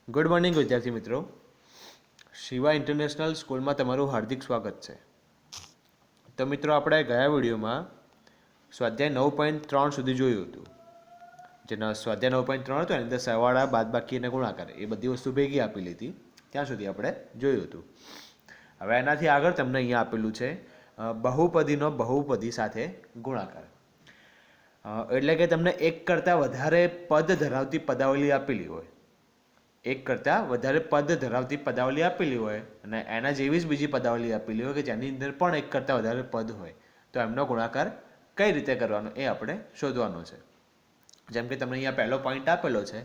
Good morning વિદ્યાર્થી મિત્રો. Shiva international સ્કૂલમાં તમારું હાર્દિક સ્વાગત છે. તો મિત્રો, આપણે ગયા વિડીયોમાં સ્વાધ્યાય 9.3 સુધી જોયું હતું. જેનો સ્વાધ્યાય 9.3 હતો એની અંદર સરવાળા, બાદબાકી અને ગુણાકાર એ બધી વસ્તુ ભેગી આપેલી હતી. ત્યાં સુધી આપણે જોયું હતું. હવે એનાથી આગળ તમને અહીંયા આપેલું છે બહુપદીનો બહુપદી સાથે ગુણાકાર. એટલે કે તમને એક કરતાં વધારે પદ ધરાવતી પદાવલી આપેલી હોય, એક કરતાં વધારે પદ ધરાવતી પદાવલી આપેલી હોય અને એના જેવી જ બીજી પદાવલી આપેલી હોય કે જેની અંદર પણ એક કરતાં વધારે પદ હોય, તો એમનો ગુણાકાર કઈ રીતે કરવાનો એ આપણે શોધવાનો છે. જેમ કે તમને અહીંયા પહેલો પોઈન્ટ આપેલો છે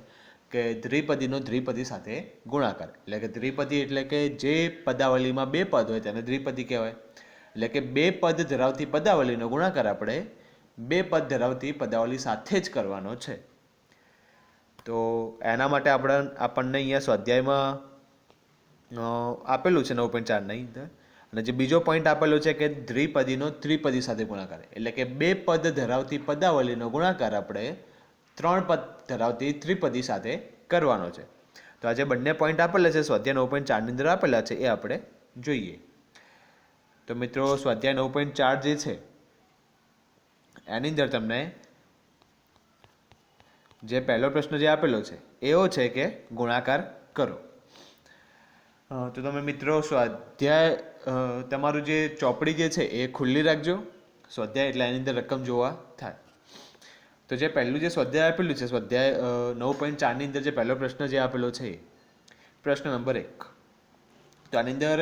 કે દ્વિપદીનો દ્વિપદી સાથે ગુણાકાર. એટલે કે દ્વિપદી એટલે કે જે પદાવલીમાં બે પદ હોય તેને દ્વિપદી કહેવાય. એટલે કે બે પદ ધરાવતી પદાવલીનો ગુણાકાર આપણે બે પદ ધરાવતી પદાવલી સાથે જ કરવાનો છે. તો એના માટે આપણને અહીંયા સ્વાધ્યાયમાં આપેલું છે 9.4ની અંદર. અને જે બીજો પોઈન્ટ આપેલો છે કે દ્વિપદીનો ત્રિપદી સાથે ગુણાકાર, એટલે કે બે પદ ધરાવતી પદાવલીનો ગુણાકાર આપણે ત્રણ પદ ધરાવતી ત્રિપદી સાથે કરવાનો છે. તો આ જે બંને પોઈન્ટ આપેલા છે સ્વાધ્યાય 9.4ની અંદર આપેલા છે એ આપણે જોઈએ. તો મિત્રો, સ્વાધ્યાય 9.4 જે છે એની અંદર તમને જે પહેલો પ્રશ્ન જે આપેલો છે એવો છે કે ગુણાકાર કરો. તો તમે મિત્રો સ્વાધ્યાય તમારું જે ચોપડી જે છે એ ખુલ્લી રાખજો. સ્વાધ્યાય એટલે એની અંદર રકમ જોવા થાય. તો જે પહેલું જે સ્વાધ્યાય આપેલું છે, સ્વાધ્યાય 9.4ની અંદર જે પહેલો પ્રશ્ન જે આપેલો છે, પ્રશ્ન નંબર 1. તો આની અંદર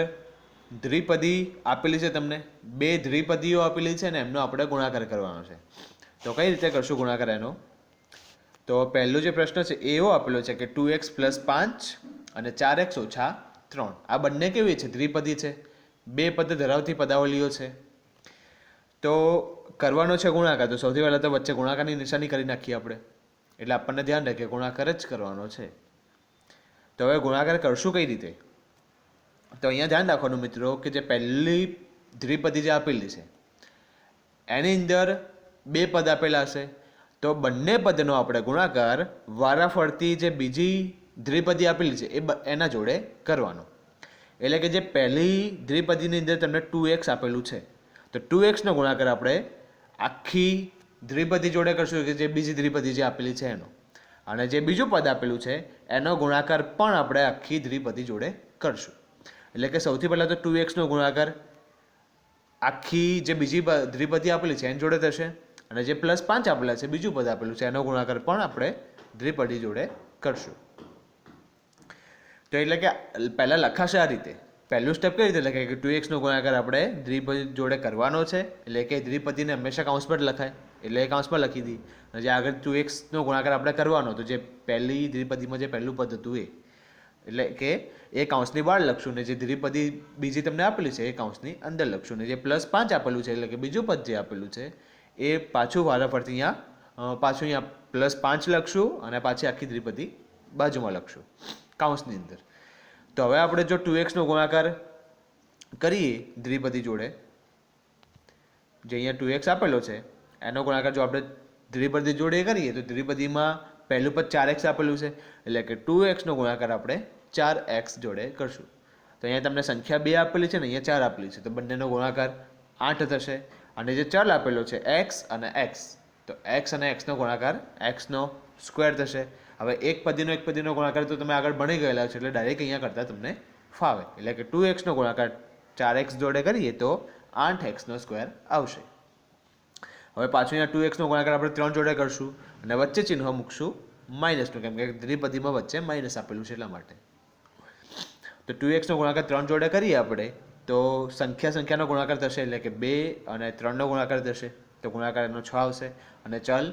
દ્વિપદી આપેલી છે, તમને બે દ્વિપદીઓ આપેલી છે અને એમનો આપણે ગુણાકાર કરવાનો છે. તો કઈ રીતે કરશું ગુણાકાર એનો? તો પહેલો જે પ્રશ્ન છે એવો આપેલો છે કે 2x + 5 અને 4x - 3. આ બંને કેવી છે? દ્વિપદી છે, બે પદ ધરાવતી પદાવલીઓ છે. તો કરવાનો છે ગુણાકાર. તો સૌથી પહેલાં તો વચ્ચે ગુણાકારની નિશાની કરી નાખીએ આપણે, એટલે આપણને ધ્યાન રહે કે ગુણાકાર જ કરવાનો છે. તો હવે ગુણાકાર કરશું કઈ રીતે? તો અહીંયા ધ્યાન રાખવાનું મિત્રો કે જે પહેલી દ્વિપદી જે આપેલી છે એની અંદર બે પદ આપેલા હશે, તો બંને પદનો આપણે ગુણાકાર વારાફરતી જે બીજી દ્વિપદી આપેલી છે એના જોડે કરવાનો. એટલે કે જે પહેલી દ્વિપદીની અંદર તમને 2x આપેલું છે, તો 2xનો ગુણાકાર આપણે આખી દ્વિપદી જોડે કરશું કે જે બીજી દ્વિપદી જે આપેલી છે એનો. અને જે બીજું પદ આપેલું છે એનો ગુણાકાર પણ આપણે આખી દ્વિપદી જોડે કરશું. એટલે કે સૌથી પહેલાં તો 2xનો ગુણાકાર આખી જે બીજી દ્વિપદી આપેલી છે એની જોડે થશે, અને જે +5 આપેલા છે બીજું પદ આપેલું છે એનો ગુણાકાર પણ આપણે દ્વિપદી જોડે કરશું. તો એટલે કે પહેલાં લખાશે આ રીતે. પહેલું સ્ટેપ કઈ રીતે લખાય કે 2xનો ગુણાકાર આપણે દ્વિપદી જોડે કરવાનો છે, એટલે કે દ્વિપદીને હંમેશા કૌંસમાં જ લખાય, એટલે એ કૌંસમાં લખી દી. અને જે આગળ 2xનો ગુણાકાર આપણે કરવાનો, તો જે પહેલી દ્વિપદીમાં જે પહેલું પદ હતું એ, એટલે કે એ કૌંસની બહાર લખશું ને જે દ્વિપદી બીજી તમને આપેલી છે એ કૌંસની અંદર લખશું. ને જે +5 આપેલું છે એટલે કે બીજું પદ જે આપેલું છે એ પાછું વારાફરતી અહીંયા +5 લખશું અને પાછી આખી દ્વિપદી બાજુમાં લખશું કૌંસની અંદર. તો હવે આપણે જો 2xનો ગુણાકાર કરીએ દ્વિપદી જોડે, જે અહીંયા 2x આપેલો છે એનો ગુણાકાર જો આપણે દ્વિપદી જોડે કરીએ તો દ્વિપદીમાં પહેલું પદ 4x આપેલું છે, એટલે કે 2xનો ગુણાકાર આપણે 4x જોડે કરશું. તો અહીંયા તમને સંખ્યા 2 આપેલી છે ને અહીંયા 4 આપેલી છે, તો બંનેનો ગુણાકાર 8 થશે. અને જે ચલ આપેલો છે x અને x, તો x અને xનો ગુણાકાર x² થશે. હવે એક પદીનો ગુણાકાર તો તમે આગળ ભણી ગયેલા છો એટલે ડાયરેક્ટ અહીંયા કરતાં તમને ફાવે. એટલે કે 2xનો ગુણાકાર 4x જોડે કરીએ તો 8x² આવશે. હવે પાછું અહીંયા 2xનો ગુણાકાર આપણે 3 જોડે કરશું અને વચ્ચે ચિહ્ન મૂકશું માઇનસનું, કેમ કે દ્વિપદીમાં વચ્ચે માઇનસ આપેલું છે એટલા માટે. તો 2xનો ગુણાકાર 3 જોડે કરીએ આપણે તો સંખ્યાનો ગુણાકાર થશે, એટલે કે 2 અને 3નો ગુણાકાર થશે, તો ગુણાકાર એનો 6 આવશે. અને ચલ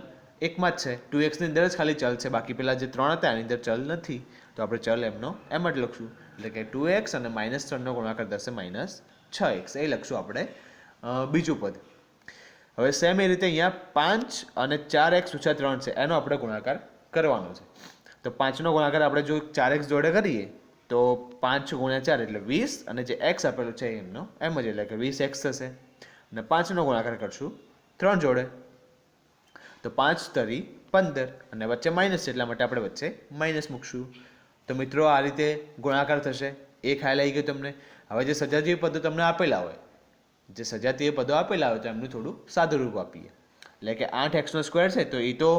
એકમાં જ છે, 2xની અંદર જ ખાલી ચલ છે, બાકી પેલા જે 3 હતા એની અંદર ચલ નથી, તો આપણે ચલ એમનો એમ જ લખશું. એટલે કે 2x અને -3નો ગુણાકાર થશે -6x, એ લખશું આપણે બીજું પદ. હવે સેમ એ રીતે અહીંયા 5 અને 4x - 3 છે એનો આપણે ગુણાકાર કરવાનો છે. તો 5નો ગુણાકાર આપણે જો 4x જોડે કરીએ તો 5 × 4 એટલે 20, અને જે x આપેલું છે એમનો એમ જ, એટલે કે 20x થશે. અને 5નો ગુણાકાર કરશું 3 જોડે, તો 5 × 3 = 15, અને વચ્ચે માઇનસ છે એટલા માટે આપણે વચ્ચે માઇનસ મૂકશું. તો મિત્રો આ રીતે ગુણાકાર થશે, એ ખ્યાલ આવી ગયો તમને. હવે જે સજાતીય પદો તમને આપેલા હોય, જે સજાતીય પદો આપેલા હોય તો એમનું થોડું સાદું રૂપ આપીએ. એટલે કે 8x² છે તો એ તો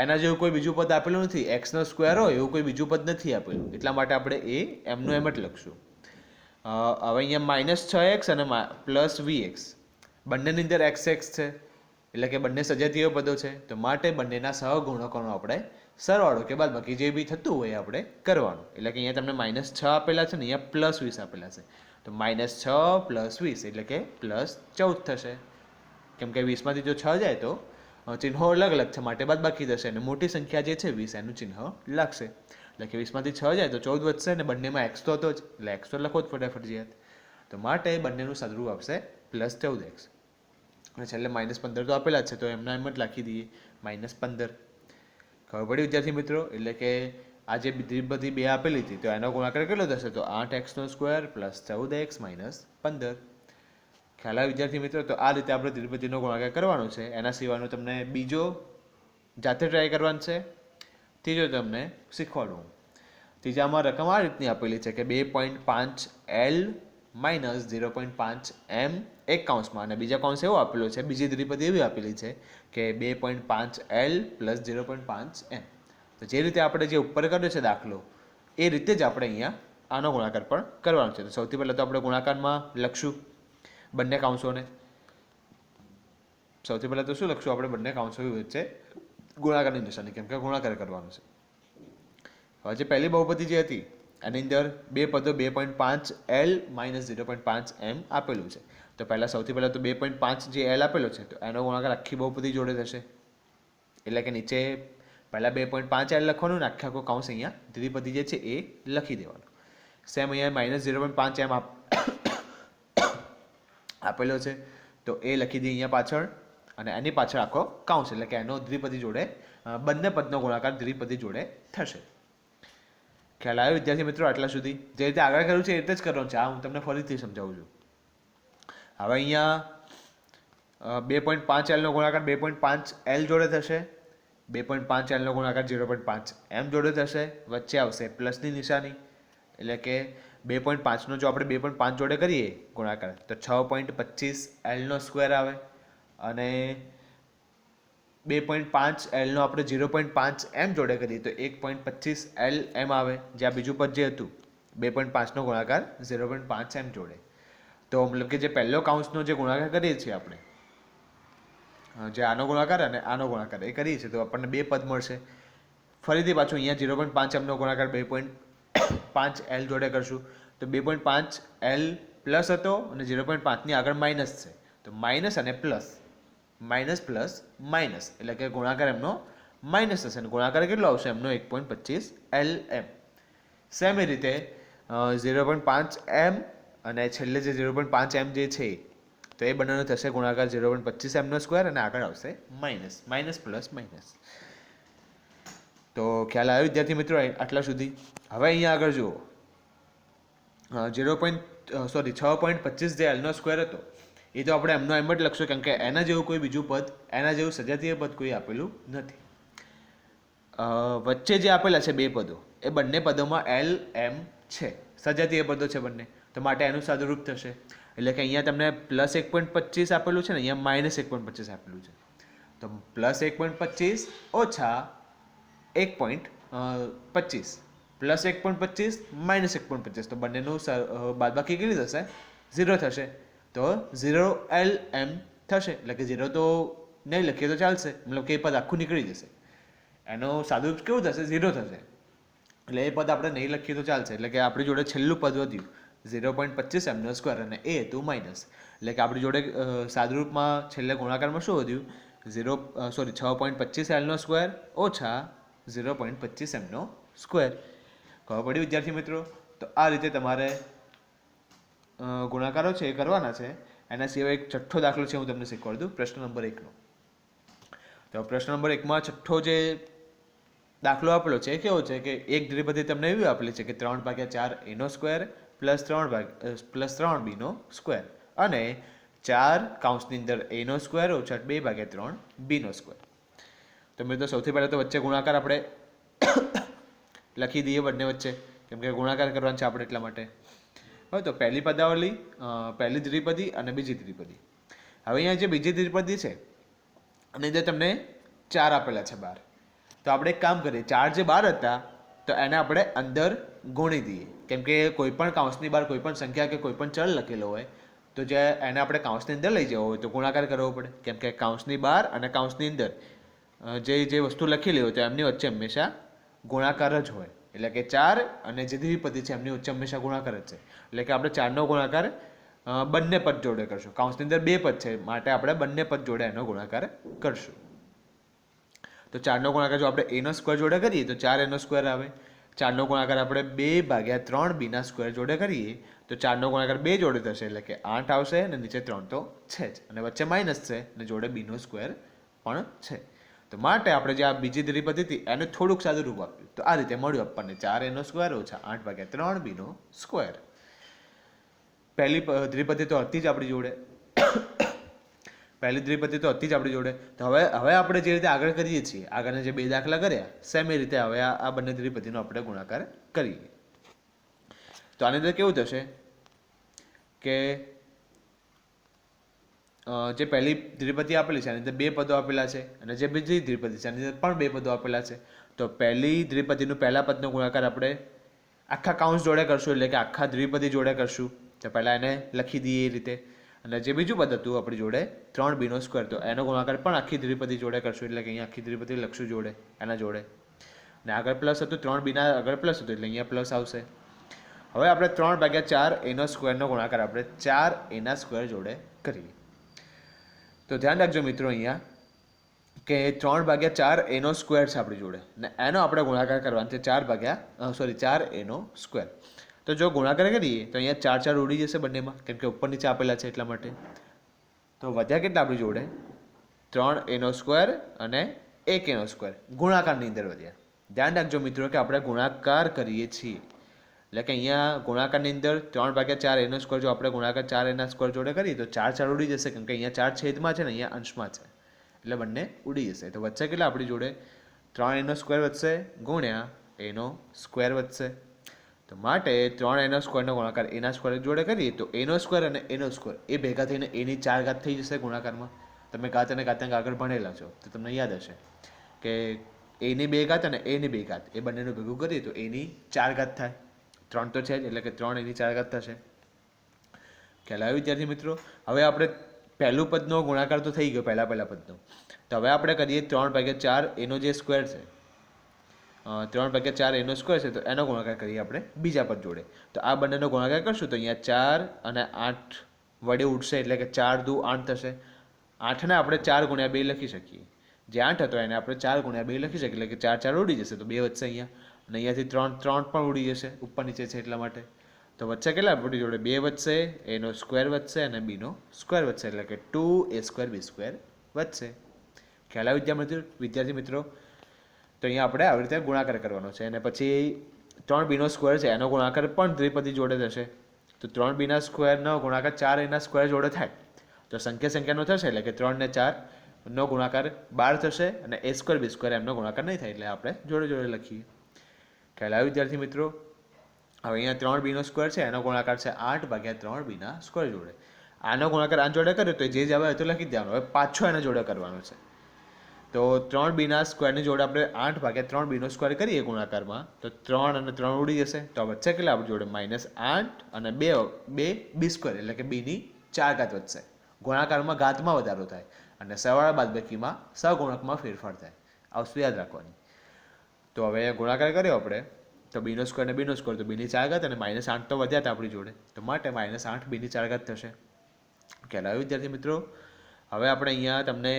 એના જેવું કોઈ બીજું પદ આપેલું નથી, x² હોય એવું કોઈ બીજું પદ નથી આપેલું, એટલા માટે આપણે એ એમનું એમ જ લખશું. હવે અહીંયા -6x અને +vx બંનેની અંદર x છે, એટલે કે બંને સજાતીય પદો છે, તો માટે બંનેના સહગુણકોનો આપણે સરવાળો કે બાદબાકી જે બી થતું હોય આપણે કરવાનું. એટલે કે અહીંયા તમને -6 આપેલા છે ને અહીંયા +20 આપેલા છે, તો -6 + 20 એટલે કે +14 થશે. કેમ કે 20માંથી જો 6 જાય તો ચિહ્નો અલગ અલગ છે, માટે બાદબાકી થશે, અને મોટી સંખ્યા જે છે 20 એનું ચિહ્ન લાગશે. એટલે કે 20માંથી 6 જાય તો 14 વધશે, અને બંનેમાં x તો હતો જ, એટલે x તો લખવો જ પડે ફરજિયાત. તો માટે બંનેનું સાદુરૂપ આવશે +14x. અને છેલ્લે -15 તો આપેલા જ છે, તો એમના એમ જ લખી દઈએ -15. ખબર પડી વિદ્યાર્થી મિત્રો? એટલે કે આ જે બધી બે આપેલી હતી તો એનો ગુણાકાર કેટલો થશે? તો 8x² + 14x - 15. ખ્યાલ આવે વિદ્યાર્થી મિત્રો? તો આ રીતે આપણે દ્વિપદીનો ગુણાકાર કરવાનો છે. એના સિવાયનો તમને બીજો જાતે ટ્રાય કરવાનો છે, ત્રીજો તમને શીખવાડું. ત્રીજામાં રકમ આ રીતની આપેલી છે કે 2.5L - 0.5m એક કૌંસમાં, અને બીજા કૌંસ એવો આપેલો છે, બીજી દ્વિપદી એવી આપેલી છે કે 2.5L + 0.5m. તો જે રીતે આપણે જે ઉપર કર્યો છે દાખલો, એ રીતે જ આપણે અહીંયા આનો ગુણાકાર પણ કરવાનો છે. તો સૌથી પહેલાં તો આપણે ગુણાકારમાં લખશું બંને કૌંસોને. સૌથી પહેલાં તો શું લખશું આપણે? બંને કૌંસો વચ્ચે ગુણાકારની નિશાની, કેમ કે ગુણાકાર કરવાનો છે. હવે જે પહેલી બહુપદી જે હતી એની અંદર બે પદો 2.5L - 0.5m આપેલું છે. તો સૌથી પહેલાં તો 2.5 જે L આપેલો છે તો એનો ગુણાકાર આખી બહુપદી જોડે થશે. એટલે કે નીચે પહેલાં 2.5L લખવાનું ને આખો કૌંસ અહીંયા દ્વિપદી જે છે એ લખી દેવાનું. સેમ અહીંયા -0.5m આપેલો છે તો એ લખી દઈએ અહીંયા પાછળ, અને એની પાછળ આખો કૌંસ, એટલે કે એનો દ્વિપદી જોડે બંને પદનો ગુણાકાર દ્વિપદી જોડે થશે. ખ્યાલ આવ્યો વિદ્યાર્થી મિત્રો? આટલા સુધી જે રીતે આગળ કર્યું છે એ રીતે જ કરવાનું છે. આ હું તમને ફરીથી સમજાવું છું. હવે અહીંયા 2.5L નો ગુણાકાર 2.5L જોડે થશે, 2.5L નો ગુણાકાર 0.5m જોડે થશે, વચ્ચે આવશે પ્લસની નિશાની. એટલે કે 2.5નો જો આપણે 2.5 જોડે કરીએ ગુણાકાર તો 6.25L² આવે, અને 2.5L નો આપણે 0.5m જોડે કરીએ તો 1.25Lm આવે. જ્યાં બીજું પદ જે હતું 2.5નો ગુણાકાર 0.5m જોડે, તો મતલબ કે જે પહેલો કૌંસનો જે ગુણાકાર કરીએ છીએ આપણે, જે આનો ગુણાકાર અને આનો ગુણાકાર એ કરીએ છીએ તો આપણને બે પદ મળશે. ફરીથી પાછું અહીંયા 0.5m નો ગુણાકાર 2.5L જોડે કરશું તો 2.5L પ્લસ હતો અને 0.5ની આગળ માઇનસ છે, તો માઇનસ અને પ્લસ, માઇનસ પ્લસ માઇનસ, એટલે કે ગુણાકાર એમનો માઇનસ થશે, અને ગુણાકાર કેટલો આવશે એમનો? 1.25Lm. સેમ એ રીતે 0.5m અને છેલ્લે જે 0.5m જે છે તો એ બંનેનો થશે ગુણાકાર 0.25m², અને આગળ આવશે માઇનસ, માઇનસ પ્લસ માઇનસ. તો ખ્યાલ આવ્યો વિદ્યાર્થી મિત્રો આટલા સુધી? હવે અહીંયા આગળ જુઓ 6.25 જે L² હતો એ તો આપણે એમનો એમ જ લખશું, કેમ કે એના જેવું કોઈ બીજું પદ, એના જેવું સજાતીય પદ કોઈ આપેલું નથી. વચ્ચે જે આપેલા છે બે પદો એ બંને પદોમાં L M છે, સજાતીય પદો છે બંને, તો માટે એનું સાદુરૂપ થશે. એટલે કે અહીંયા તમને +1.25 આપેલું છે ને અહીંયા -1.25 આપેલું છે, તો +1.25 ઓછા 1.25 +1.25 -1.25, તો બંનેનું બાદબાકી કેટલી થશે? 0 થશે, તો 0Lm થશે. એટલે કે 0 તો નહીં લખીએ તો ચાલશે, મતલબ કે એ પદ આખું નીકળી જશે. એનો સાદુરૂપ કેવું થશે? 0 થશે. એટલે એ પદ આપણે નહીં લખીએ તો ચાલશે. એટલે કે આપણી જોડે છેલ્લું પદ વધ્યું 0.25m², અને એ હતું માઇનસ. એટલે કે આપણી જોડે સાદુરૂપમાં છેલ્લે ગુણાકારમાં શું વધ્યું? 6.25L² ઓછા 0.25m². ખબર પડી વિદ્યાર્થી મિત્રો? તો આ રીતે તમારે ગુણાકારો છે એ કરવાના છે. એના સિવાય એક છઠ્ઠો દાખલો છે, હું તમને શીખવાડી દઉં. પ્રશ્ન નંબર 1નો. તો પ્રશ્ન નંબર 1માં છઠ્ઠો જે દાખલો આપેલો છે એ કેવો છે કે એક દ્વિપદી તમને એવી આપેલી છે કે 3/4 + 3b², અને 4 કૌંસની અંદર a² ઓછા 2/3 b². તો મિત્રો સૌથી પહેલાં તો વચ્ચે ગુણાકાર આપણે લખી દઈએ બંને વચ્ચે, કેમ કે ગુણાકાર કરવાનો છે આપણે એટલા માટે. હવે તો પહેલી પદાવલી, પહેલી દ્વિપદી અને બીજી દ્વિપદી. હવે અહીંયા જે બીજી દ્વિપદી છે અને જે તમને 4 આપેલા છે બહાર, તો આપણે એક કામ કરીએ, 4 જે બહાર હતા તો એને આપણે અંદર ગુણી દઈએ, કેમ કે કોઈ પણ કાઉન્સની બહાર કોઈ પણ સંખ્યા કે કોઈ પણ ચલ લખેલો હોય તો જે એને આપણે કાઉન્સની અંદર લઈ જવો હોય તો ગુણાકાર કરવો પડે, કેમ કે કાઉન્સની બહાર અને કાઉન્સની અંદર જે વસ્તુ લખેલી હોય તો એમની વચ્ચે હંમેશા ગુણાકાર જ હોય. એટલે કે 4 અને જે દ્વિપદી છે એમની વચ્ચે હંમેશા ગુણાકાર જ છે. એટલે કે આપણે 4નો ગુણાકાર બંને પદ જોડે કરશું. કાઉન્સની અંદર 2 પદ છે માટે આપણે બંને પદ જોડે એનો ગુણાકાર કરશું. તો 4નો ગુણાકાર જો આપણે a નો સ્ક્વેર જોડે કરીએ તો 4a નો સ્ક્વેર આવે. 4નો ગુણાકાર આપણે 2/3 b ના સ્ક્વેર જોડે કરીએ તો 4નો ગુણાકાર 2 જોડે થશે, એટલે કે 8 આવશે અને નીચે 3 તો છે જ, અને વચ્ચે માઇનસ છે અને જોડે b નો સ્ક્વેર પણ છે. તો માટે આપણે જે આ બીજી દ્વિપદી હતી એને થોડુંક સાદું રૂપ આપ્યું. તો આ રીતે મળ્યું આપણને 4a નો સ્ક્વેર ઓછા 8/3 b નો સ્ક્વેર. પહેલી દ્વિપદી તો હતી જ આપણી જોડે, પહેલી દ્વિપદી તો હતી જ આપણી જોડે. તો હવે આપણે જે રીતે આગળ કરીએ છીએ, આગળના જે 2 દાખલા કર્યા સેમ એ રીતે હવે આ બંને દ્વિપદીનો આપણે ગુણાકાર કરીએ. તો આની અંદર કેવું થશે કે જે પહેલી દ્વિપદી આપેલી છે એની અંદર 2 પદો આપેલા છે અને જે બીજી દ્વિપદી છે એની અંદર પણ 2 પદો આપેલા છે. તો પહેલી દ્વિપદીનું પહેલા પદનો ગુણાકાર આપણે આખા કાઉન્સ જોડે કરશું, એટલે કે આખા દ્વિપદી જોડે કરશું. તો પહેલાં એને લખી દઈએ એ રીતે. અને જે બીજું પદ હતું આપણી જોડે 3b નો સ્ક્વેર, તો એનો ગુણાકાર પણ આખી દ્વિપદી જોડે કરશું, એટલે કે અહીંયા આખી દ્વિપદી લખશું જોડે એના જોડે. અને આગળ પ્લસ હતું 3b ના આગળ પ્લસ હતું એટલે અહીંયા પ્લસ આવશે. હવે આપણે 3/4 a નો સ્ક્વેરનો ગુણાકાર આપણે 4a ના સ્ક્વેર જોડે કરીએ. તો ધ્યાન રાખજો મિત્રો અહીંયા કે 3/4 a નો સ્ક્વેર છે આપણી જોડે ને એનો આપણે ગુણાકાર કરવાનો છે 4a નો સ્ક્વેર. તો જો ગુણાકાર કરીએ તો અહીંયા 4 4 ઉડી જશે બંનેમાં, કેમ કે ઉપર નીચે આપેલા છે એટલા માટે. તો વધ્યા કેટલા આપણી જોડે 3a નો સ્ક્વેર અને 1a નો સ્ક્વેર ગુણાકારની અંદર વધ્યા. ધ્યાન રાખજો મિત્રો કે આપણે ગુણાકાર કરીએ છીએ, એટલે કે અહીંયા ગુણાકારની અંદર 3/4 a નો સ્ક્વેર જો આપણે ગુણાકાર 4a ના સ્ક્વેર જોડે કરીએ તો 4 4 ઉડી જશે, કેમ કે અહીંયા 4 છેદમાં છે ને અહીંયા અંશમાં છે, એટલે બંને ઉડી જશે. તો વચ્ચે કેટલા આપણી જોડે 3a નો સ્ક્વેર વધશે ગુણ્યા a નો સ્ક્વેર વધશે. તો માટે 3a નો સ્ક્વેરનો ગુણાકાર a ના સ્ક્વેર જોડે કરીએ તો a નો સ્ક્વેર અને a નો સ્ક્વેર એ ભેગા થઈને a ની 4 ઘાત થઈ જશે ગુણાકારમાં. તમે ઘાત અને ઘાતાંક આગળ ભણેલા છો તો તમને યાદ હશે કે a ની 2 ઘાત અને a ની 2 ઘાત એ બંનેનું ભેગું કરીએ તો a ની 4 ઘાત થાય. 3 તો છે જ, એટલે કે 3 a ની 4 ઘાત થશે. ખ્યાલ આવ્યો વિદ્યાર્થી મિત્રો? હવે આપણે પહેલું પદનો ગુણાકાર તો થઈ ગયો પહેલા પદનો. તો હવે આપણે કરીએ 3/4 એનો જે સ્ક્વેર છે, 3/4 એનો સ્ક્વેર છે તો એનો ગુણાકાર કરીએ આપણે બીજા પદ જોડે. તો આ બંનેનો ગુણાકાર કરશું તો અહીંયા 4 અને 8 વડે ઉઠશે, એટલે કે 4 દુ 8 થશે. 8ને આપણે 4 ગુણ્યા 2 લખી શકીએ. જે 8 હતો એને આપણે 4 ગુણ્યા 2 લખી શકીએ, એટલે કે 4 4 ઉડી જશે તો 2 વધશે અહીંયા, અને અહીંયાથી 3 પણ ઉડી જશે, ઉપર નીચે છે એટલા માટે. તો વચ્ચે કેટલા આપણી જોડે 2 વધશે, એનો સ્ક્વેર વધશે અને બીનો સ્ક્વેર વધશે, એટલે કે 2a² b² વધશે. ખ્યાલ આવી વિદ્યાર્થી મિત્રો? તો અહીંયા આપણે આવી રીતે ગુણાકાર કરવાનો છે. અને પછી 3b નો સ્ક્વેર છે એનો ગુણાકાર પણ દ્વિપદી જોડે થશે. તો 3b ના સ્ક્વેરનો ગુણાકાર 4a ના સ્ક્વેર જોડે થાય તો સંખ્યાનો થશે, એટલે કે 3 ને 4 નો ગુણાકાર 12 થશે અને a² b² એમનો ગુણાકાર નહીં થાય, એટલે આપણે જોડે જોડે લખીએ. ખ્યાલ આવી વિદ્યાર્થી મિત્રો? હવે અહીંયા 3b નો સ્ક્વેર છે એનો ગુણાકાર છે 8/3 b ના સ્ક્વેર જોડે. આનો ગુણાકાર આ જોડે કર્યો તો જે જ આવે તો લખી દેવાનો. હવે પાછો એના જોડે કરવાનો છે. તો 3b ના સ્ક્વેરની જોડે આપણે 8/3 b નો સ્ક્વેર કરીએ ગુણાકારમાં તો 3 અને 3 ઉડી જશે. તો વચ્ચે કેટલા આપણી જોડે -8 અને 2 b², એટલે કે b ની 4 ઘાત વધશે. ગુણાકારમાં ઘાતમાં વધારો થાય અને સરવાળા બાદબાકીમાં સહગુણકમાં ફેરફાર થાય. આ વસ્તુ યાદ રાખવાની. તો હવે ગુણાકાર કર્યો આપણે તો b નો સ્ક્વેર અને b નો સ્ક્વેર, તો b ની 4 ઘાત અને -8 તો વધ્યા હતા આપણી જોડે, તો માટે -8 b ની 4 ઘાત થશે. ખ્યાલ આવ્યો વિદ્યાર્થી મિત્રો? હવે આપણે અહીંયા તમને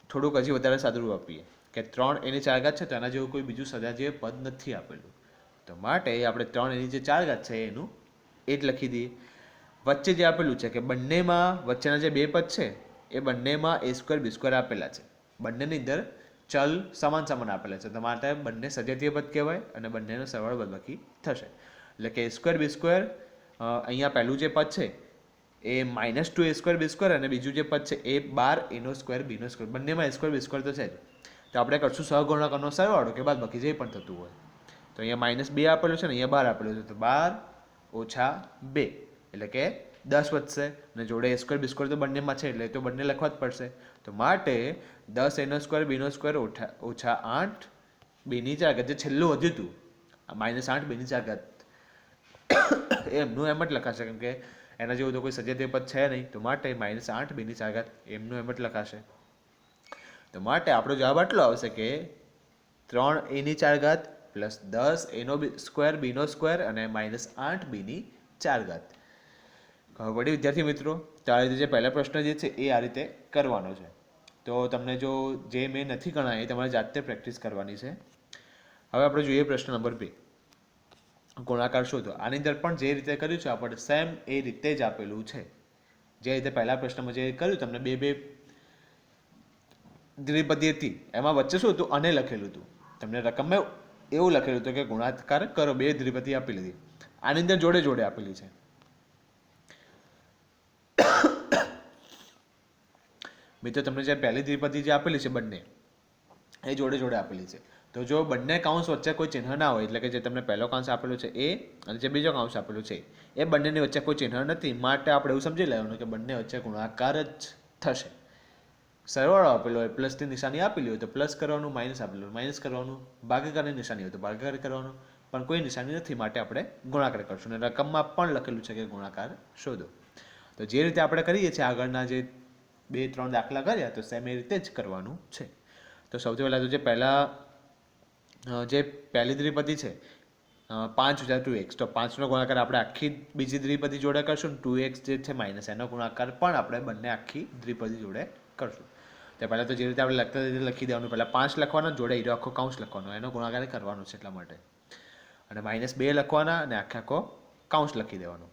થોડુંક હજી વધારે સાદું આપીએ કે 3a ની 4 ઘાત છે તો એના જેવું કોઈ બીજું સજાતીય પદ નથી આપેલું. તો માટે આપણે 3a ની જે 4 ઘાત છે એનું એ જ લખી દઈએ. વચ્ચે જે આપેલું છે કે બંનેમાં વચ્ચેના જે 2 પદ છે એ બંનેમાં a² b² આપેલા છે. બંનેની અંદર ચલ સમાન આપેલા છે, તો માટે બંને સજાતીય પદ કહેવાય અને બંનેનો સરવાળો બાદબાકી થશે. એટલે કે a² b² અહીંયા પહેલું જે પદ છે એ -2a² b² અને બીજું જે પદ છે એ 12 a નો સ્ક્વેર b નો સ્ક્વેર, બંનેમાં a² b² તો છે જ. તો આપણે કરશું સહગુણકનો સરવાળો કે બાદબાકી જે પણ થતું હોય. તો અહીંયા -2 આપેલું છે ને અહીંયા 12 આપેલું છે, તો 12 ઓછા 2 એટલે કે 10 વધશે, અને જોડે a સ્ક્વેર બી સ્ક્વેર તો બંનેમાં છે એટલે તો બંને લખવા જ પડશે. તો માટે 10 એનો સ્ક્વેર બીનો સ્ક્વેર ઓછા 8 બીની 4 ઘાત, જે છેલ્લું વધ્યું હતું -8 બીની 4 ઘાત, એમનું એમ જ લખાશે, કેમ કે એના જેવું તો કોઈ સજાતીય પદ છે નહીં, તો માટે -8 બીની 4 ઘાત એમનું એમ જ લખાશે. તો માટે આપણો જવાબ આટલો આવશે કે 3 એની 4 ઘાત પ્લસ 10 એનો સ્ક્વેર બીનો સ્ક્વેર અને -8 બીની 4 ઘાત. ખબર પડી વિદ્યાર્થી મિત્રો? તો આ રીતે જે પહેલા પ્રશ્ન જે છે એ આ રીતે કરવાનો છે. તો તમને જો જે મેં નથી ગણાય એ તમારે જાતે પ્રેક્ટિસ કરવાની છે. હવે આપણે જોઈએ પ્રશ્ન નંબર 2, ગુણાકાર શોધો. આની અંદર પણ જે રીતે કર્યું છે આપણે સેમ એ રીતે જ આપેલું છે. જે રીતે પહેલા પ્રશ્નમાં જે કર્યું તમને બે દ્વિપદી હતી, એમાં વચ્ચે શું હતું, અને લખેલું હતું. તમને રકમમાં એવું લખેલું હતું કે ગુણાકાર કરો, બે દ્વિપદી આપી લીધી. આની અંદર જોડે જોડે આપેલી છે. મિત્રો તમને જે પહેલી દ્વિપદી જે આપેલી છે બંને એ જોડે જોડે આપેલી છે. તો જો બંને કાઉન્સ વચ્ચે કોઈ ચિહ્ન ના હોય, એટલે કે જે તમને પહેલો કાઉન્સ આપેલો છે એ અને જે બીજો કાઉન્સ આપેલો છે એ બંનેની વચ્ચે કોઈ ચિહ્ન નથી, માટે આપણે એવું સમજી લેવાનું કે બંને વચ્ચે ગુણાકાર જ થશે. સરવાળો આપેલો હોય, પ્લસની નિશાની આપેલી હોય તો પ્લસ કરવાનું, માઇનસ આપેલું માઇનસ કરવાનું, ભાગાકારની નિશાની હોય તો ભાગાકાર કરવાનું, પણ કોઈ નિશાની નથી માટે આપણે ગુણાકાર કરશું. અને રકમમાં પણ લખેલું છે કે ગુણાકાર શોધો. તો જે રીતે આપણે કરીએ છીએ આગળના જે 2-3 દાખલા કર્યા, તો સેમ એ રીતે જ કરવાનું છે. તો સૌથી પહેલાં તો જે પહેલી દ્વિપદી છે 5 + 2x, તો 5નો ગુણાકાર આપણે આખી બીજી દ્વિપદી જોડે કરશું, 2x જે છે માઇનસ એનો ગુણાકાર પણ આપણે બંને આખી દ્વિપદી જોડે કરશું. તો પહેલાં તો જે રીતે આપણે લખતા રીતે લખી દેવાનું, પહેલાં 5 લખવાના, જોડે હીરો આખો કાઉન્સ લખવાનો, એનો ગુણાકાર કરવાનો છે એટલા માટે, અને -2 લખવાના અને આખો કાઉન્સ લખી દેવાનો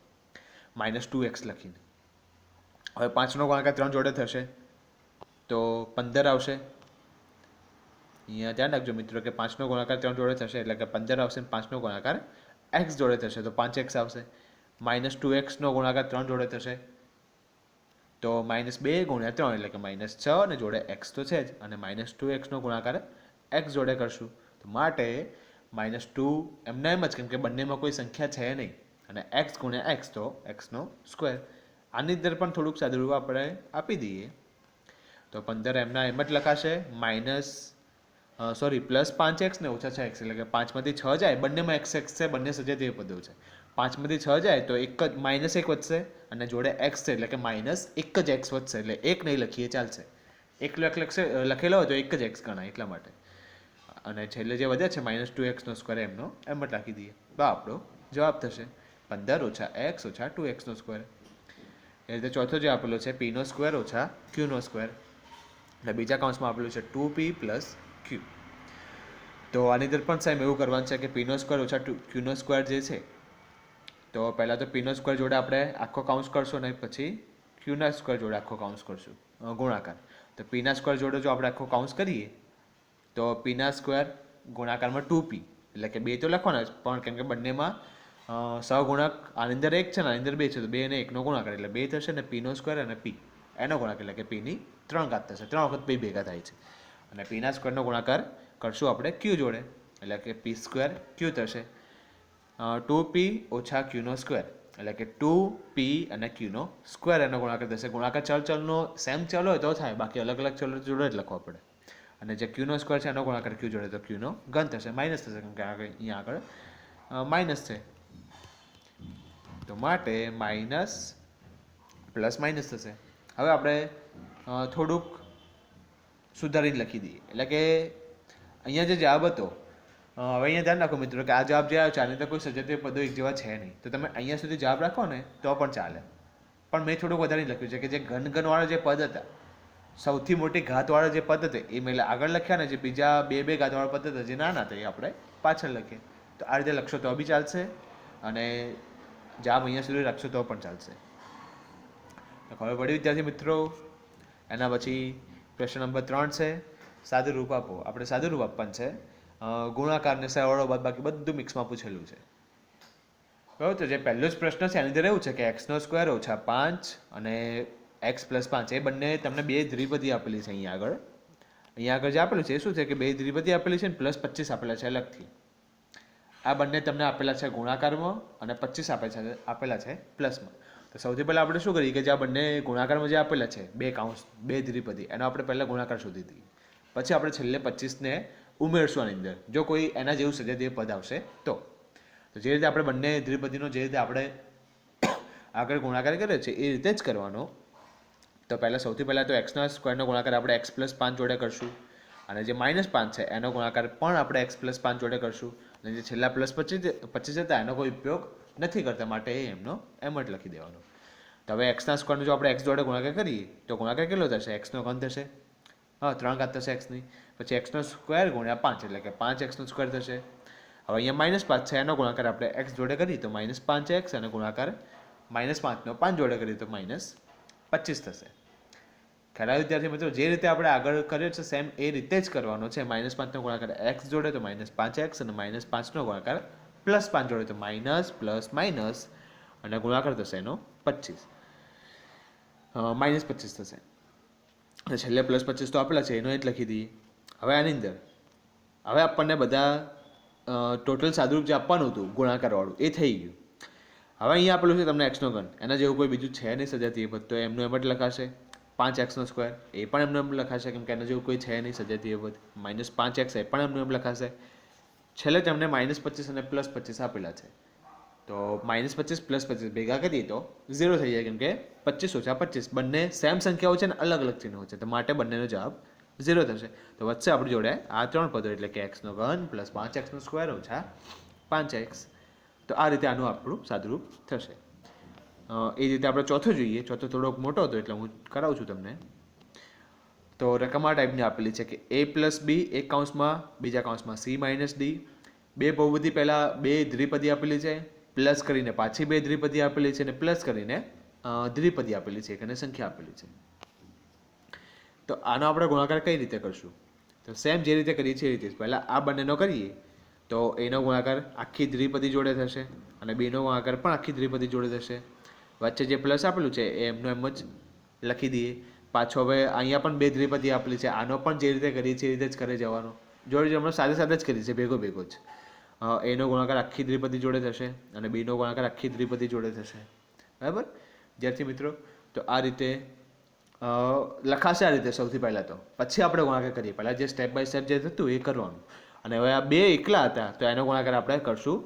-2x લખીને. હવે 5નો ગુણાકાર 3 જોડે થશે તો 15 આવશે. અહીંયા ધ્યાન રાખજો મિત્રો કે 5નો ગુણાકાર 3 જોડે થશે એટલે કે 15 આવશે, 5નો ગુણાકાર x જોડે થશે તો 5x આવશે. -2xનો ગુણાકાર 3 જોડે થશે તો -2 × 3 એટલે કે -6, અને જોડે x તો છે જ, અને -2xનો ગુણાકાર x જોડે કરશું તો માટે -2 એમને એમ જ, કેમ કે બંનેમાં કોઈ સંખ્યા છે નહીં, અને x × x તો xનો સ્ક્વેર. આની અંદર પણ થોડુંક સાદુરૂપ આપણે આપી દઈએ તો 15 એમના એમ જ લખાશે, +5x ને -6x, એટલે કે 5માંથી 6 જાય, બંનેમાં x છે, બંને સજાતીય પદો છે. 5માંથી 6 જાય તો એક જ -1 વધશે, અને જોડે x છે એટલે કે -1 જ x વધશે, એટલે 1 નહીં લખીએ ચાલશે. લખેલો હોય તો 1 જ x ગણાય એટલા માટે. અને છેલ્લે જે વધે છે -2xનો સ્ક્વેર એમનો એમ જ રાખી દઈએ, તો આપણો જવાબ થશે 15 - x - 2xનો સ્ક્વેર. એ રીતે ચોથો જે આપેલો છે p² - q², એટલે બીજા કાઉન્સમાં આપેલું છે 2p + q. તો આની અંદર પણ સેમ એવું કરવાનું છે કે p² - q² જે છે, તો પહેલાં તો p² જોડે આપણે આખો કાઉન્સ કરશું અને પછી q² જોડે આખો કાઉન્સ કરશું ગુણાકાર. તો p² જોડે જો આપણે આખો કાઉન્સ કરીએ તો p² ગુણાકારમાં 2p, એટલે કે 2 તો લખવાના જ, પણ કેમ કે બંનેમાં સહગુણક આની અંદર 1 છે ને આની અંદર 2 છે, તો 2 અને 1નો ગુણાકાર એટલે 2 થશે, ને p² અને p એનો ગુણાકાર એટલે કે pની 3 ઘાત થશે, 3 વખત p ભેગા થાય છે. અને p² નો ગુણાકાર કરશું આપણે q જોડે, એટલે કે p² q થશે, 2p - q², એટલે કે 2p અને q² એનો ગુણાકાર થશે. ગુણાકાર ચલનો સેમ ચલ હોય તો થાય, બાકી અલગ અલગ ચલો જોડે જ લખવા પડે. અને જે q² છે એનો ગુણાકાર q જોડે તો qનો ઘન થશે, માઇનસ થશે, કેમ કે અહીંયા આગળ માઇનસ છે, તો માટે માઇનસ પ્લસ માઇનસ થશે. હવે આપણે થોડુંક સુધારીને લખી દઈએ, એટલે કે અહીંયા જે જવાબ હતો, હવે અહીંયા ધ્યાન રાખો મિત્રો કે આ જવાબ જે આવ્યો છે આની તો કોઈ સજાતીય પદો એક જેવા છે નહીં, તો તમે અહીંયા સુધી જવાબ રાખો ને તો પણ ચાલે, પણ મેં થોડુંક વધારે લખ્યું છે કે જે ઘનવાળા જે પદ હતા, સૌથી મોટી ઘાતવાળા જે પદ હતા એ મેં આગળ લખ્યા ને, જે બીજા બે ઘાતવાળા પદ હતા જે નાના હતા એ આપણે પાછળ લખીએ. તો આ રીતે લખશો તો બી ચાલશે, અને જવાબ અહીંયા સુધી રાખશો તો પણ ચાલશે. તો ખબર પડી વિદ્યાર્થી મિત્રો? એના પછી પ્રશ્ન નંબર 3 છે, સાદું રૂપ આપો. આપણે સાદું રૂપ આપવાનું છે, ગુણાકારને સરવાળો બાદબાકી બધું મિક્સમાં પૂછેલું છે. બરાબર, તો જે પહેલો જ પ્રશ્ન છે એની અંદર એવું છે કે x² - 5 અને x + 5 એ બંને તમને બે દ્વિપદી આપેલી છે. અહીંયા આગળ જે આપેલું છે એ શું છે કે બે દ્વિપદી આપેલી છે ને +25 આપેલા છે અલગથી. આ બંને તમને આપેલા છે ગુણાકારમાં અને 25 આપેલા છે પ્લસમાં. તો સૌથી પહેલાં આપણે શું કરીએ કે જે આ બંને ગુણાકારમાં જે આપેલા છે બે કાઉન્સ બે દ્વિપદી એનો આપણે પહેલાં ગુણાકાર શોધી દઈએ. પછી આપણે છેલ્લે 25ને ઉમેરશું આની અંદર જો કોઈ એના જેવું સજાતીય પદ આવશે તો. જે રીતે આપણે બંને દ્વિપદીનો જે રીતે આપણે આગળ ગુણાકાર કર્યો છે એ રીતે જ કરવાનો. તો સૌથી પહેલાં તો એક્સના સ્ક્વેરનો ગુણાકાર આપણે x+5 જોડે કરશું અને જે -5 છે એનો ગુણાકાર પણ આપણે x+5 જોડે કરશું અને જે છેલ્લા +25 હતા એનો કોઈ ઉપયોગ નથી કરતા માટે એમનો એમ જ લખી દેવાનો. તો હવે એક્સના સ્ક્વેરનો જો આપણે x જોડે ગુણાકાર કરીએ તો ગુણાકાર કેટલો થશે? x નો ઘન થશે, 3 ઘાત થશે x ની, પછી x નો સ્ક્વેર ગુણ્યા 5 એટલે કે 5x નો સ્ક્વેર થશે. હવે અહીંયા -5 છે એનો ગુણાકાર આપણે x જોડે કરીએ તો -5x અને ગુણાકાર -5 નો 5 જોડે કરીએ તો -25 થશે. ખ્યાલ આવ્યો વિદ્યાર્થી મિત્રો? જે રીતે આપણે આગળ કર્યો છે સેમ એ રીતે જ કરવાનો છે. -5 નો ગુણાકાર x જોડે તો -5x અને -5 નો ગુણાકાર +5 જોડે તો માઇનસ અને ગુણાકાર થશે એનો 25 -25 થશે. અને છેલ્લે +25 તો આપેલા છે એનો એ જ લખી દઈએ. હવે આની અંદર હવે આપણને બધા ટોટલ સાદુરૂપ જે આપવાનું હતું ગુણાકારવાળું એ થઈ ગયું. હવે અહીંયા આપેલું છે તમને x નો ઘન, એના જેવું કોઈ બીજું છે નહીં સજાતીય પદ તો એમનું એમ જ લખાશે. 5x નો સ્ક્વેર એ પણ એમનું એમ લખાશે કેમ કે એના જેવું કોઈ છે નહીં સજાતીય પદ. -5x એ પણ એમનું એમ લખાશે. છેલ્લે તમને -25 અને +25 આપેલા છે તો -25 +25 ભેગા કરીએ તો 0 થઈ જાય કેમ કે 25 - 25 બંને સેમ સંખ્યાઓ છે ને અલગ અલગ ચિહ્નો છે તો માટે બંનેનો જવાબ 0 થશે. તો વચ્ચે આપણી જોડે આ ત્રણ પદો એટલે કે x નો ઘન +5x નો સ્ક્વેર ઓછા 5x. તો આ રીતે આનું આપણું સાદુરૂપ થશે. એ રીતે આપણે ચોથો જોઈએ. ચોથો થોડોક મોટો હતો એટલે હું કરાવું છું તમને. તો રકમ આ ટાઈપની આપેલી છે કે a+b એક કાઉન્સમાં બીજા કાઉન્સમાં c - d. બે બહુપદી પહેલાં બે દ્વિપદી આપેલી છે, પ્લસ કરીને પાછી બે દ્વિપદી આપેલી છે અને પ્લસ કરીને દ્વિપદી આપેલી છે અને સંખ્યા આપેલી છે. તો આનો આપણે ગુણાકાર કઈ રીતે કરશું? તો સેમ જે રીતે કરીએ છીએ એ રીતે પહેલાં આ બંનેનો કરીએ તો એનો ગુણાકાર આખી દ્વિપદી જોડે થશે અને બીનો ગુણાકાર પણ આખી દ્વિપદી જોડે થશે. વચ્ચે જે પ્લસ આપેલું છે એ એમનું એમ જ લખી દઈએ. પાછો હવે અહીંયા પણ બે દ્વિપદી આપેલી છે, આનો પણ જે રીતે કરીએ છીએ એ રીતે જ કરી જવાનો. જોડે હમણાં સાથે સાથે જ કરીએ છીએ ભેગો જ. એનો ગુણાકાર આખી દ્વિપદી જોડે થશે અને બીનો ગુણાકાર આખી દ્વિપદી જોડે થશે. બરાબર વિદ્યાર્થી મિત્રો? તો આ રીતે લખાશે આ રીતે સૌથી પહેલાં તો, પછી આપણે ગુણાકાર કરીએ. પહેલાં જે સ્ટેપ બાય સ્ટેપ જે થતું એ કરવાનું. અને હવે આ બે એકલા હતા તો એનો ગુણાકાર આપણે કરશું.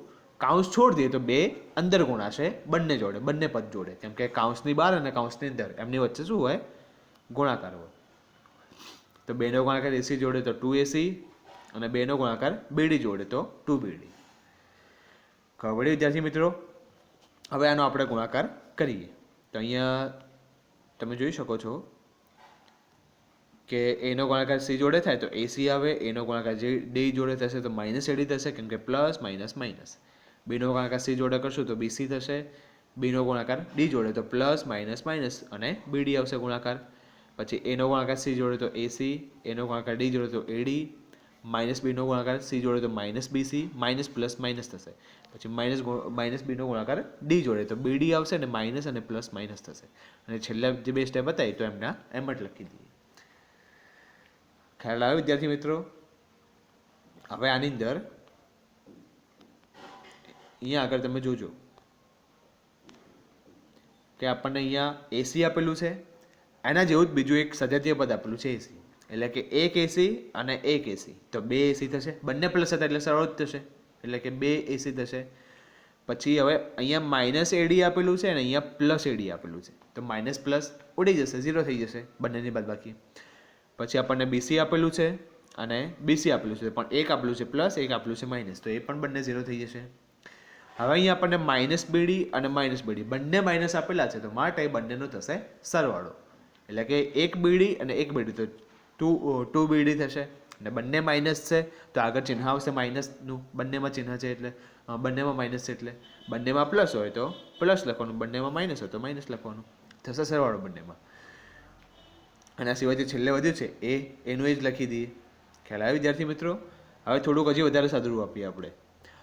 કાઉન્સ છોડી દઈએ તો બે અંદર ગુણાશે બંને જોડે, બંને પદ જોડે, કેમ કે કાઉન્સની બહાર અને કાઉન્સની અંદર એમની વચ્ચે શું હોય? ગુણાકાર હોય. તો બેનો ગુણાકાર AC જોડે તો 2AC અને બેનો ગુણાકાર BD જોડે તો 2BD. ખબર પડી વિદ્યાર્થી મિત્રો? હવે આનો આપણે ગુણાકાર કરીએ તો અહીંયા તમે જોઈ શકો છો કે એનો ગુણાકાર C જોડે થાય તો AC આવે, એનો ગુણાકાર D જોડે થશે તો -AD થશે કેમ કે પ્લસ માઇનસ. બીનો ગુણાકાર C જોડે કરશું તો BC થશે, બીનો ગુણાકાર D જોડે તો પ્લસ માઇનસ અને BD આવશે ગુણાકાર. પછી એનો ગુણાકાર C જોડે તો AC, એનો ગુણાકાર D જોડે તો AD, -B નો ગુણાકાર C જોડે તો -BC, માઇનસ થશે. પછી માઇનસ બીનો ગુણાકાર D જોડે તો BD આવશે અને માઇનસ અને પ્લસ માઇનસ થશે. અને છેલ્લા જે બે સ્ટેપ હતા તો એમના એમ જ લખી દઈએ. ખ્યાલ આવ્યો વિદ્યાર્થી મિત્રો? હવે આની અંદર અહીંયા આગળ તમે જોજો કે આપણને અહીંયા AC આપેલું છે, એના જેવું જ બીજું એક સજાતીય પદ આપેલું છે AC. એટલે કે એક AC અને એક AC તો બે AC થશે. બંને પ્લસ હતા એટલે સરળ જ થશે એટલે કે બે AC થશે. પછી હવે અહીંયા -AD આપેલું છે અને અહીંયા +AD આપેલું છે તો માઇનસ પ્લસ ઉડી જશે, 0 થઈ જશે બંનેની બાદબાકી. પછી આપણને BC આપેલું છે અને BC આપેલું છે પણ એક આપેલું છે પ્લસ, એક આપેલું છે માઇનસ તો એ પણ બંને 0 થઈ જશે. હવે અહીંયા આપણને -BD અને -BD બંને માઇનસ આપેલા છે તો માટે બંનેનો થશે સરવાળો. એટલે કે એક BD અને એક BD તો 2BD થશે. અને બંને માઇનસ છે તો આગળ ચિહ્ન આવશે માઇનસનું, બંનેમાં ચિહ્ન છે એટલે બંનેમાં માઇનસ છે એટલે બંનેમાં પ્લસ હોય તો પ્લસ લખવાનું, બંનેમાં માઇનસ હોય તો માઇનસ લખવાનું. થશે સરવાળો બંનેમાં. અને આ સિવાય જે છેલ્લે વધ્યું છે એનું એ જ લખી દઈએ. ખ્યાલ આવ્યો વિદ્યાર્થી મિત્રો? હવે થોડુંક હજી વધારે સાદુરૂપ આપીએ આપણે.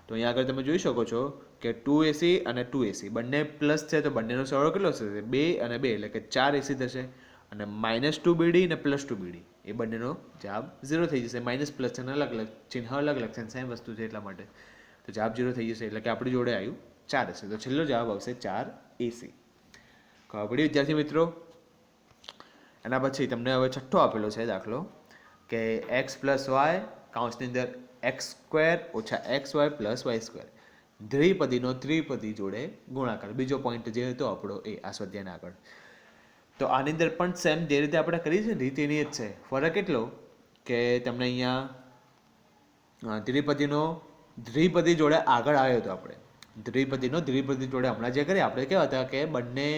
તો અહીંયા આગળ તમે જોઈ શકો છો કે 2AC અને 2AC બંને પ્લસ છે તો બંનેનો સરવાળો કેટલો થશે? 2 અને 2 એટલે કે 4AC થશે. અને -2BD અને +2BD એ બંનેનો જવાબ 0 થઈ જશે. માઇનસ પ્લસ છે અલગ અલગ ચિહ્ન અલગ છે સેમ વસ્તુ છે એટલા માટે. તો જવાબ 0 થઈ જશે, એટલે કે આપણી જોડે આવ્યું 4 હશે. તો છેલ્લો જવાબ આવશે 4AC. ખબર પડી વિદ્યાર્થી મિત્રો? એના પછી તમને હવે છઠ્ઠો આપેલો છે દાખલો કે x પ્લસ વાય કૌંસની અંદર x² ઓછા xy પ્લસ y², દ્વિપદીનો ત્રિપદી જોડે ગુણાકાર. બીજો પોઈન્ટ જે હતો આપણો એ આ સ્વાધ્યાયના આગળ. તો આની અંદર પણ સેમ જે રીતે આપણે કરી છે રીત એની જ છે. ફરક એટલો કે તમને અહીંયા દ્વિપદી જોડે આગળ આવ્યો હતો આપણે. દ્વિપદી જોડે હમણાં જે કરીએ આપણે કેવા હતા કે બંને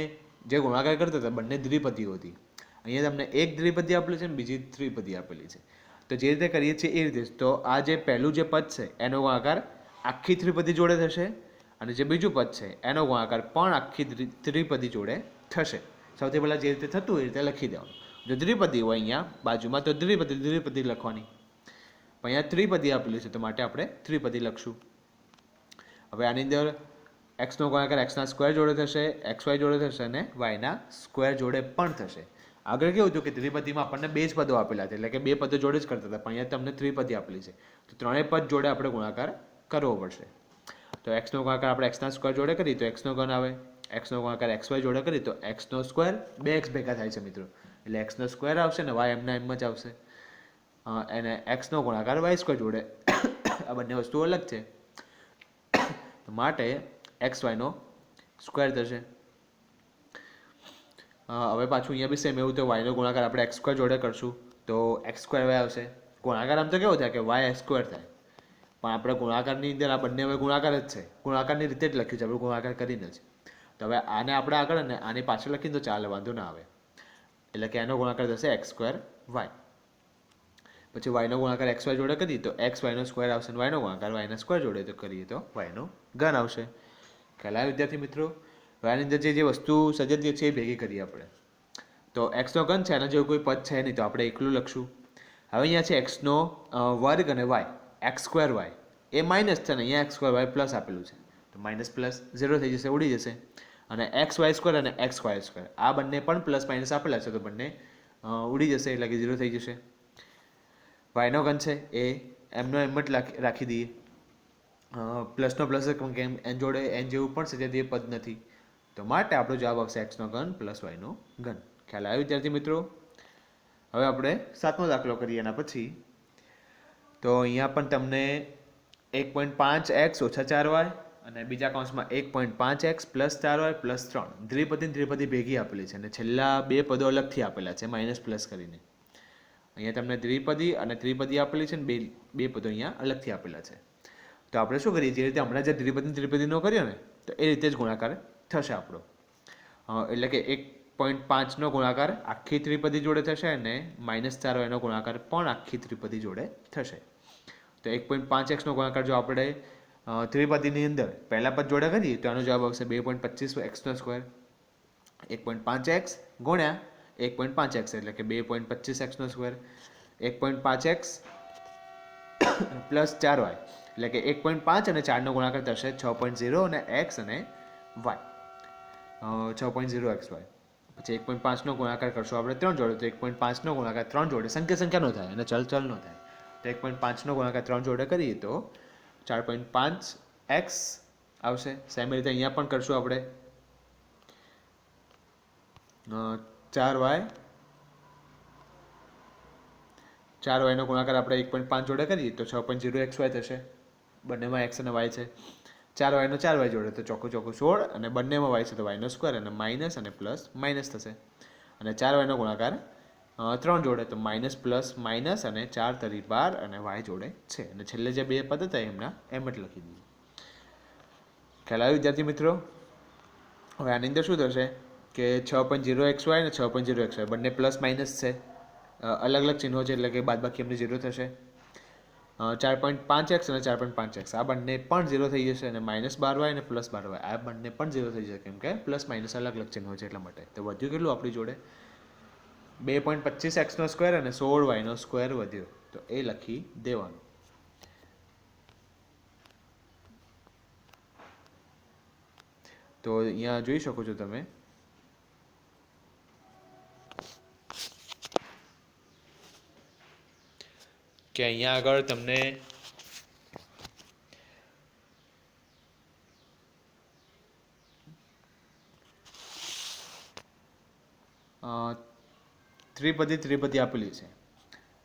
જે ગુણાકાર કરતા હતા બંને દ્વિપદીઓ હતી. અહીંયા તમને એક દ્વિપદી આપેલું છે ને બીજી ત્રિપદી આપેલી છે. તો જે રીતે કરીએ છીએ એ રીતે. તો આ જે પહેલું જે પદ છે એનો ગુણાકાર આખી ત્રિપદી જોડે થશે, અને જે બીજું પદ છે એનો ગુણાકાર પણ આખી ત્રિપદી જોડે થશે. સૌથી પહેલાં જે રીતે થતું એ રીતે લખી દેવાનું. જો દ્વિપદી હોય અહીંયા બાજુમાં તો દ્વિપદી લખવાની, પણ અહીંયા ત્રિપદી આપેલું છે તો માટે આપણે ત્રિપદી લખશું. હવે આની અંદર એક્સનો ગુણાકાર એક્સના સ્ક્વેર જોડે થશે, XY જોડે થશે અને વાયના સ્ક્વેર જોડે પણ થશે. આગળ કેવું હતું કે ત્રિપદીમાં આપણને બે જ પદો આપેલા હતા, એટલે કે બે પદો જોડે જ કરતા હતા, પણ અહીંયા તમને ત્રિપદી આપેલી છે તો ત્રણેય પદ જોડે આપણે ગુણાકાર કરવો પડશે. તો એક્સનો ગુણાકાર આપણે એક્સના સ્ક્વેર જોડે કરીએ તો એક્સનો ઘન આવે, એક્સનો ગુણાકાર XY જોડે કરીએ તો એક્સનો સ્ક્વેર, બે એક્સ ભેગા થાય છે મિત્રો એટલે એક્સનો સ્ક્વેર આવશે ને વાય એમના એમ જ આવશે. અને એક્સનો ગુણાકાર y² જોડે આ બંને વસ્તુઓ અલગ છે માટે XYનો સ્ક્વેર થશે. હવે પાછું અહીંયા બી સેમ એવું તો વાયનો ગુણાકાર આપણે x² જોડે કરશું તો x² આવશે. ગુણાકાર આમ તો કેવો થાય કે y² થાય, પણ આપણે ગુણાકારની અંદર આ બંને હવે ગુણાકાર જ છે, ગુણાકારની રીતે જ લખ્યું છે આપણે ગુણાકાર કરીને જ. તો હવે આને આપણે આગળ અને આની પાછળ લખીને તો ચાલે, વાંધો ના આવે. એટલે કે એનો ગુણાકાર થશે x² y. પછી વાયનો ગુણાકાર XY જોડે કરીએ તો XYનો સ્ક્વેર આવશે, અને વાયનો ગુણાકાર વાયના સ્ક્વેર જોડે તો કરીએ તો વાયનો ઘન આવશે. ખ્યાલ આવ્યો વિદ્યાર્થી મિત્રો? હવે આની અંદર જે વસ્તુ સજ્જતીય છે એ ભેગી કરીએ આપણે. તો એક્સનો ઘન છે, એના જેવું કોઈ પદ છે નહીં તો આપણે એકલું લખશું. હવે અહીંયા છે એક્સનો વર્ગ અને વાય x² y એ માઇનસ છે ને અહીંયા x² y પ્લસ આપેલું છે તો માઇનસ પ્લસ 0 થઈ જશે, ઉડી જશે. અને XY² અને XY² આ બંને પણ પ્લસ માઇનસ આપેલા છે તો બંને ઉડી જશે એટલે કે 0 થઈ જશે. વાયનો ઘન છે એ એમનો એમ જ રાખી દઈએ, પ્લસનો પ્લસ કેમ એન જોડે એન જેવું પણ સજ્જતીય પદ નથી તો માટે આપણો જવાબ આવશે એક્સનો ઘન પ્લસ વાયનો ઘન. ખ્યાલ આવ્યો વિદ્યાર્થી મિત્રો? હવે આપણે 7મો દાખલો કરીએ એના પછી. તો અહીંયા પણ તમને 1.5x ઓછા 4y અને બીજા કૌંસમાં 1.5x પ્લસ 4y પ્લસ 3 દ્વિપદી ભેગી આપેલી છે અને છેલ્લા બે પદો અલગથી આપેલા છે માઇનસ પ્લસ કરીને. અહીંયા તમને દ્વિપદી અને ત્રિપદી આપેલી છે ને બે પદો અહીંયા અલગથી આપેલા છે. તો આપણે શું કરીએ, જે રીતે હમણાં જે ત્રિપદીનો કર્યો ને તો એ રીતે જ ગુણાકાર થશે આપણો. એટલે કે 1.5નો ગુણાકાર આખી ત્રિપદી જોડે થશે અને -4yનો ગુણાકાર પણ આખી ત્રિપદી જોડે થશે. તો 1.5xનો ગુણાકાર જો આપણે ત્રિપદીની અંદર પહેલા પદ જોડે કરીએ તો આનો જવાબ આવશે 2.25xનો સ્ક્વેર. 1.5x ગુણ્યા 1.5x એટલે કે 2.25xનો સ્ક્વેર. 1.5x પ્લસ 4y એટલે કે 1.5 અને 4નો ગુણાકાર થશે 6.0 અને x અને y 6.0xy. પછી 1.5નો ગુણાકાર કરશું આપણે 3 જોડે તો 1.5નો ગુણાકાર 3 જોડે સંખ્યાનો થાય અને ચલ નો થાય. તો 1.5નો ગુણાકાર 3 જોડે કરીએ તો 4.5x આવશે. સેમ રીતે અહીંયા પણ કરશું આપણે 4yનો ગુણાકાર આપણે 1.5 જોડે કરીએ તો 6.0xy થશે. બંનેમાં x અને y છે. 4yનો 4y જોડે તો ચોખ્ખું 16 અને બંનેમાં y છે તો yનો સ્ક્વેર અને માઇનસ અને પ્લસ માઇનસ થશે. અને 4yનો ગુણાકાર 3 જોડે તો માઇનસ પ્લસ માઇનસ અને 4 તરી 12 અને y જોડે છે. અને છેલ્લે જે બે પદ હતા એમના એમ જ લખી દીધું. ખ્યાલ આવ્યો વિદ્યાર્થી મિત્રો? હવે આની અંદર શું થશે કે 6.0xy અને 6.0xy બંને પ્લસ માઇનસ છે, અલગ અલગ ચિહ્નો છે એટલે કે બાદબાકી એમની 0 થશે. 4.5x અને 4.5x આ બંને પણ 0 થઈ જશે અને -12y અને +12y આ બંને પણ 0 થઈ જશે કેમ કે પ્લસ માઇનસ અલગ અલગ ચિહ્નો છે એટલા માટે. તો વધ્યું કેટલું આપણી જોડે 2.25xનો સ્ક્વેર અને 16yનો સ્ક્વેર વધ્યો તો એ લખી દેવાનું. તો અહીંયા જોઈ શકો છો તમે કે અહીંયા આગળ તમને ત્રિપદી આપેલી છે.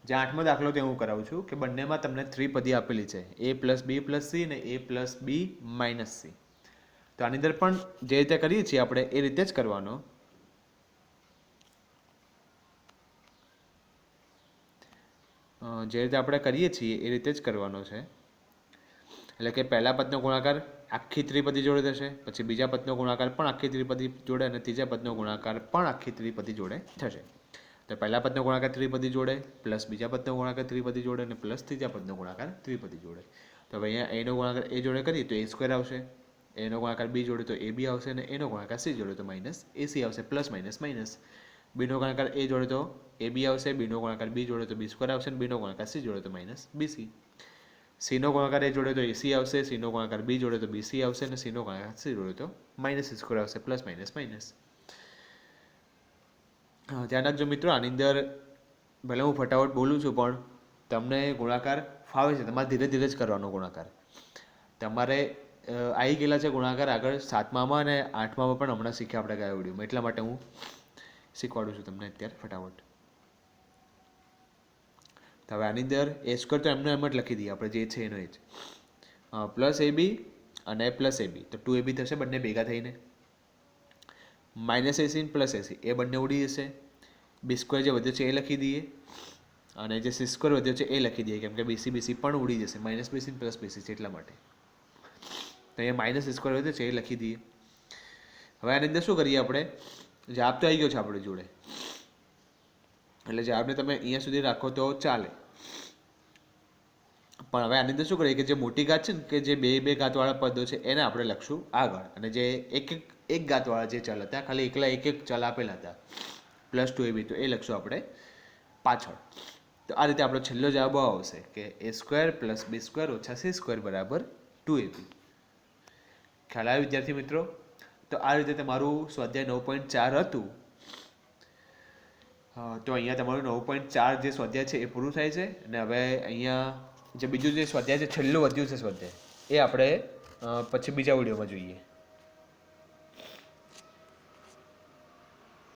જે 8મો દાખલો તે હું કરાવું છું કે બંનેમાં તમને ત્રિપદી આપેલી છે, a plus b plus c અને a plus b minus c. તો આની અંદર પણ જે રીતે કરીએ છીએ આપણે એ રીતે જ કરવાનો. જે રીતે આપણે કરીએ છીએ એ રીતે જ કરવાનો છે. એટલે કે પહેલા પદનો ગુણાકાર આખી ત્રિપદી જોડે થશે, પછી બીજા પદનો ગુણાકાર પણ આખી ત્રિપદી જોડે અને ત્રીજા પદનો ગુણાકાર પણ આખી ત્રિપદી જોડે થશે. તો પહેલા પદનો ગુણાકાર ત્રિપદી જોડે, પ્લસ બીજા પદનો ગુણાકાર ત્રિપદી જોડે અને પ્લસ ત્રીજા પદનો ગુણાકાર ત્રિપદી જોડે. તો હવે અહીંયા એનો ગુણાકાર એ જોડે કરીએ તો a સ્ક્વેર આવશે, એનો ગુણાકાર બી જોડે તો ab આવશે અને એનો ગુણાકાર સી જોડે તો માઇનસ ac આવશે, પ્લસ માઇનસ માઇનસ. બીનો ગુણાકાર એ જોડે તો ab આવશે, બીનો ગુણાકાર બી જોડે તો બી સ્ક્વેર આવશે અને બીનો ગુણાકાર સી જોડે તો માઇનસ bc. સીનો ગુણાકાર એ જોડે તો એસી આવશે, સીનો ગુણાકાર બી જોડે તો બીસી આવશે અને સીનો ગુણાકાર સી જોડે તો માઇનસ સ્ક્વેર આવશે, પ્લસ માઇનસ માઇનસ. ધ્યાન રાખજો મિત્રો, આની અંદર ભલે હું ફટાફટ બોલું છું પણ તમને ગુણાકાર ફાવે છે, તમારે ધીરે ધીરે જ કરવાનો ગુણાકાર. તમારે આવી ગયેલા છે ગુણાકાર આગળ 7મામાં અને 8મામાં પણ હમણાં શીખ્યા આપણે ગયા વિડીયોમાં, એટલા માટે હું શીખવાડું છું તમને અત્યારે ફટાફટ. તો હવે આની અંદર એ સ્ક્વેર તો એમને એમ જ લખી દઈએ આપણે, જે છે એનો એ જ. પ્લસ ab અને પ્લસ ab તો 2ab થશે બંને ભેગા થઈને. માઇનસ એસી પ્લસ એસી એ બંને ઉડી જશે. બી સ્ક્વેર જે વધ્યો છે એ લખી દઈએ અને જે સી સ્ક્વેર વધ્યો છે એ લખી દઈએ, કેમ કે બીસી બીસી પણ ઉડી જશે, માઇનસ બીસી પ્લસ બીસી છે એટલા માટે. તો અહીંયા માઇનસ સ્ક્વેર વધ્યો છે એ લખી દઈએ. હવે આની અંદર શું કરીએ આપણે, જવાબ તો આવી ગયો છે આપણી જોડે, એટલે જવાબને તમે અહીંયા સુધી રાખો તો ચાલે. પણ હવે આની અંદર શું કરીએ કે જે મોટી ઘાત છે ને, કે જે બે ઘાતવાળા પદો છે એને આપણે લખશું આગળ, અને જે એક ઘાતવાળા જે ચલ હતા, ખાલી એકલા એક ચલ આપેલા હતા પ્લસ 2ab, તો એ લખશું આપણે પાછળ. તો આ રીતે આપણો છેલ્લો જવાબ આવશે કે a square plus b square ઓછા સી સ્ક્વેર બરાબર 2ab. ખ્યાલ આવ્યો વિદ્યાર્થી મિત્રો? તો આ રીતે તમારું સ્વાધ્યાય 9.4 હતું. તો અહીંયા તમારું 9.4 જે સ્વાધ્યાય છે એ પૂરું થાય છે. અને હવે અહીંયા જે બીજું જે સ્વાધ્યાય છે, છેલ્લું વધ્યું છે સ્વાધ્યાય, એ આપણે પછી બીજા વિડીયોમાં જોઈએ.